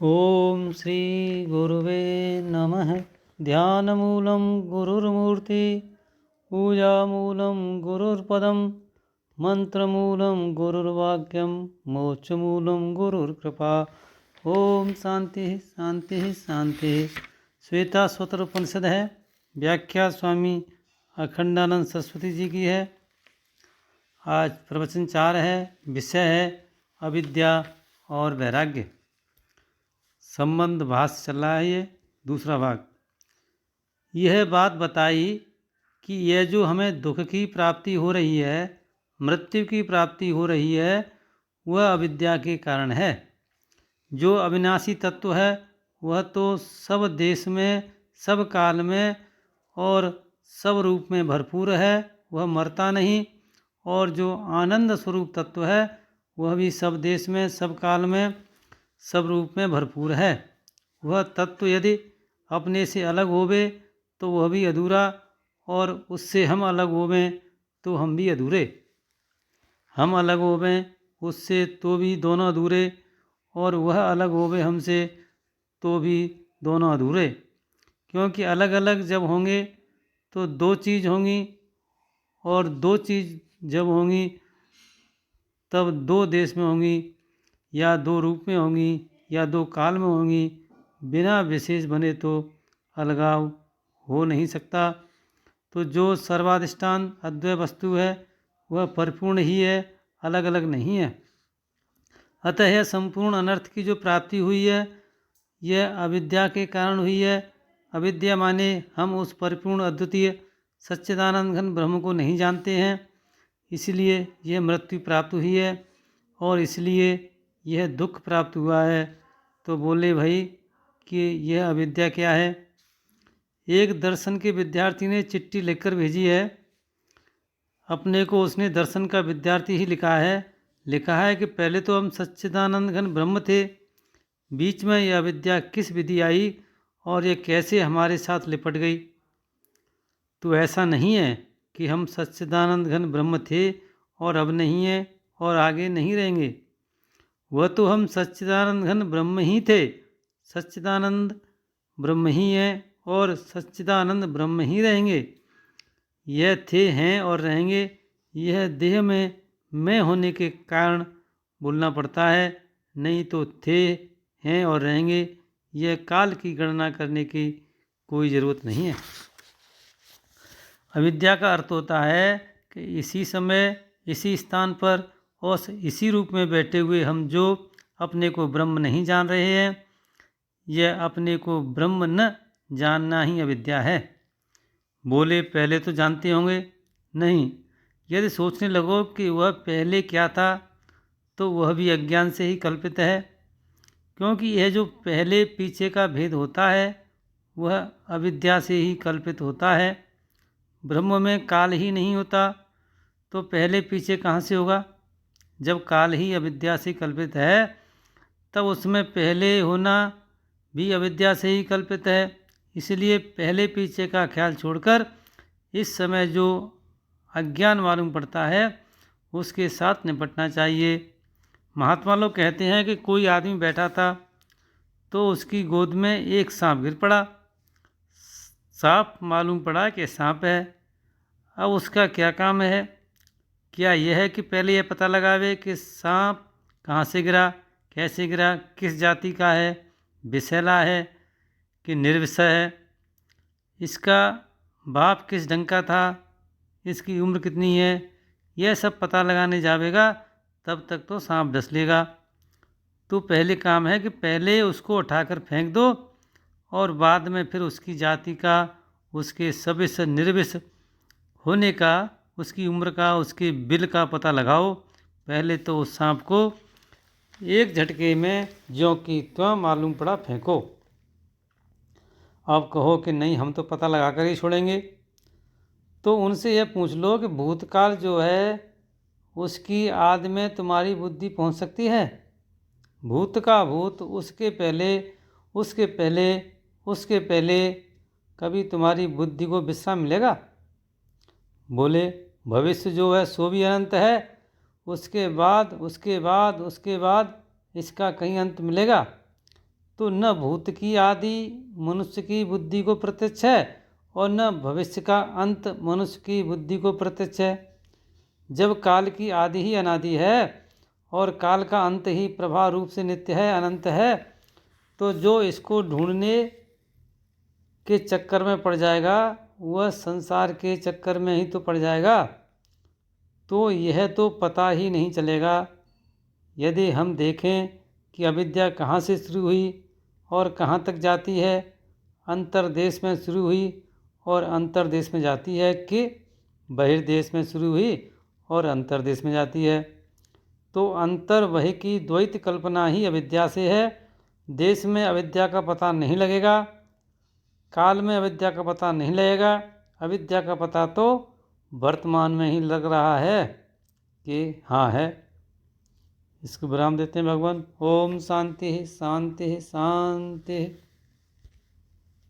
ओम श्री गुरुवे नमः। ध्यानमूलं गुरुर्मूर्ति, पूजामूलं गुरुर्पदं, मंत्रमूलं गुरुर्वाक्यं, मोक्षमूलं गुरुर्कृपा। ओम शांति शांति शांति। श्वेता स्वतर उपनिषद है। व्याख्या स्वामी अखंडानंद सरस्वती जी की है। आज प्रवचन 4 है। विषय है अविद्या और वैराग्य। संबंध भाष्य चल रहा है। ये दूसरा भाग। यह बात बताई कि यह जो हमें दुख की प्राप्ति हो रही है, मृत्यु की प्राप्ति हो रही है, वह अविद्या के कारण है। जो अविनाशी तत्व है वह तो सब देश में, सब काल में और सब रूप में भरपूर है, वह मरता नहीं। और जो आनंद स्वरूप तत्व है वह भी सब देश में, सब काल में, सब रूप में भरपूर है। वह तत्व यदि अपने से अलग होवे तो वह भी अधूरा, और उससे हम अलग होवें तो हम भी अधूरे। हम अलग होवें उससे तो भी दोनों अधूरे, और वह अलग होवे हमसे तो भी दोनों अधूरे। क्योंकि अलग अलग जब होंगे तो दो चीज़ होंगी, और दो चीज़ जब होंगी तब दो देश में होंगी, या दो रूप में होंगी, या दो काल में होंगी। बिना विशेष बने तो अलगाव हो नहीं सकता। तो जो सर्वाधिष्ठान अद्वय वस्तु है वह परिपूर्ण ही है, अलग अलग नहीं है। अतः यह संपूर्ण अनर्थ की जो प्राप्ति हुई है यह अविद्या के कारण हुई है। अविद्या माने हम उस परिपूर्ण अद्वितीय सच्चिदानंद घन ब्रह्म को नहीं जानते हैं, इसलिए यह मृत्यु प्राप्त हुई है और इसलिए यह दुख प्राप्त हुआ है। तो बोले भाई कि यह अविद्या क्या है। एक दर्शन के विद्यार्थी ने चिट्ठी लिखकर भेजी है। अपने को उसने दर्शन का विद्यार्थी ही लिखा है कि पहले तो हम सच्चिदानंद घन ब्रह्म थे, बीच में यह अविद्या किस विधि आई और यह कैसे हमारे साथ लिपट गई। तो ऐसा नहीं है कि हम सच्चिदानंद घन ब्रह्म थे और अब नहीं है और आगे नहीं रहेंगे। वह तो हम सच्चिदानंद घन ब्रह्म ही थे, सच्चिदानंद ब्रह्म ही हैं और सच्चिदानंद ब्रह्म ही रहेंगे। यह थे, हैं और रहेंगे, यह देह में मैं होने के कारण बोलना पड़ता है, नहीं तो थे, हैं और रहेंगे यह काल की गणना करने की कोई ज़रूरत नहीं है। अविद्या का अर्थ होता है कि इसी समय, इसी स्थान पर और इसी रूप में बैठे हुए हम जो अपने को ब्रह्म नहीं जान रहे हैं, यह अपने को ब्रह्म न जानना ही अविद्या है। बोले पहले तो जानते होंगे। नहीं, यदि सोचने लगो कि वह पहले क्या था तो वह भी अज्ञान से ही कल्पित है। क्योंकि यह जो पहले पीछे का भेद होता है वह अविद्या से ही कल्पित होता है। ब्रह्म में काल ही नहीं होता तो पहले पीछे कहाँ से होगा। जब काल ही अविद्या से कल्पित है तब उसमें पहले होना भी अविद्या से ही कल्पित है। इसलिए पहले पीछे का ख्याल छोड़कर इस समय जो अज्ञान मालूम पड़ता है उसके साथ निपटना चाहिए। महात्मा लोग कहते हैं कि कोई आदमी बैठा था तो उसकी गोद में एक सांप गिर पड़ा। सांप मालूम पड़ा कि सांप है। अब उसका क्या काम है। क्या यह है कि पहले यह पता लगावे कि सांप कहाँ से गिरा, कैसे गिरा, किस जाति का है, विषैला है कि निर्विषय है, इसका बाप किस ढंग का था, इसकी उम्र कितनी है, यह सब पता लगाने जावेगा तब तक तो सांप डस लेगा। तो पहले काम है कि पहले उसको उठाकर फेंक दो और बाद में फिर उसकी जाति का, उसके सविष निर्विष होने का, उसकी उम्र का, उसके बिल का पता लगाओ। पहले तो उस सांप को एक झटके में ज्यों की त्यों मालूम पड़ा फेंको। अब कहो कि नहीं हम तो पता लगा कर ही छोड़ेंगे, तो उनसे यह पूछ लो कि भूतकाल जो है उसकी आद में तुम्हारी बुद्धि पहुंच सकती है। भूत का भूत, उसके पहले, उसके पहले, उसके पहले कभी तुम्हारी बुद्धि को विश्राम मिलेगा। बोले भविष्य जो है सो भी अनंत है, उसके बाद, उसके बाद, उसके बाद इसका कहीं अंत मिलेगा। तो न भूत की आदि मनुष्य की बुद्धि को प्रत्यक्ष है और न भविष्य का अंत मनुष्य की बुद्धि को प्रत्यक्ष है। जब काल की आदि ही अनादि है और काल का अंत ही प्रभा रूप से नित्य है, अनंत है, तो जो इसको ढूंढने के चक्कर में पड़ जाएगा वह संसार के चक्कर में ही तो पड़ जाएगा। तो यह तो पता ही नहीं चलेगा। यदि हम देखें कि अविद्या कहाँ से शुरू हुई और कहाँ तक जाती है, अंतर्देश में शुरू हुई और अंतर्देश में जाती है, कि बहिर्देश में शुरू हुई और अंतर्देश में जाती है, तो अंतर वही की द्वैत कल्पना ही अविद्या से है। देश में अविद्या का पता नहीं लगेगा, काल में अविद्या का पता नहीं लगेगा। अविद्या का पता तो वर्तमान में ही लग रहा है कि हाँ है। इसको विराम देते हैं भगवान। ओम शांति शांति शांति।